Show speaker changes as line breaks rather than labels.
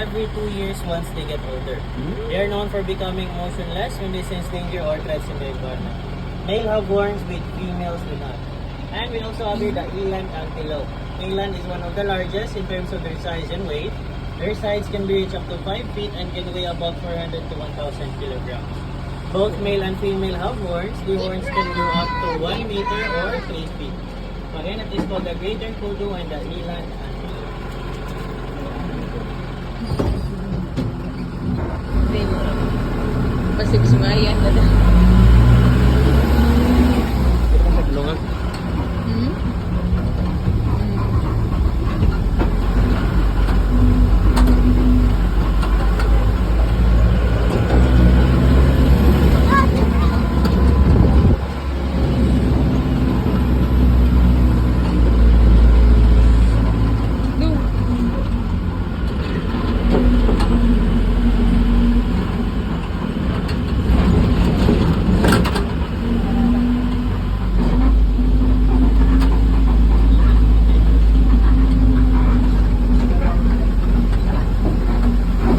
every 2 years once they get older. They are known for becoming motionless when they sense danger or threats in the environment. Male have horns with females do not. And we also have here the eland antelope. Eland is one of the largest in terms of their size and weight. Their size can be reached up to 5 feet and can weigh about 400 to 1,000 kilograms. Both male and female have horns. The horns can go up to 1 meter or 3 feet. So again, it is called the greater kudu and the eland antelope.
Pasigsumayan na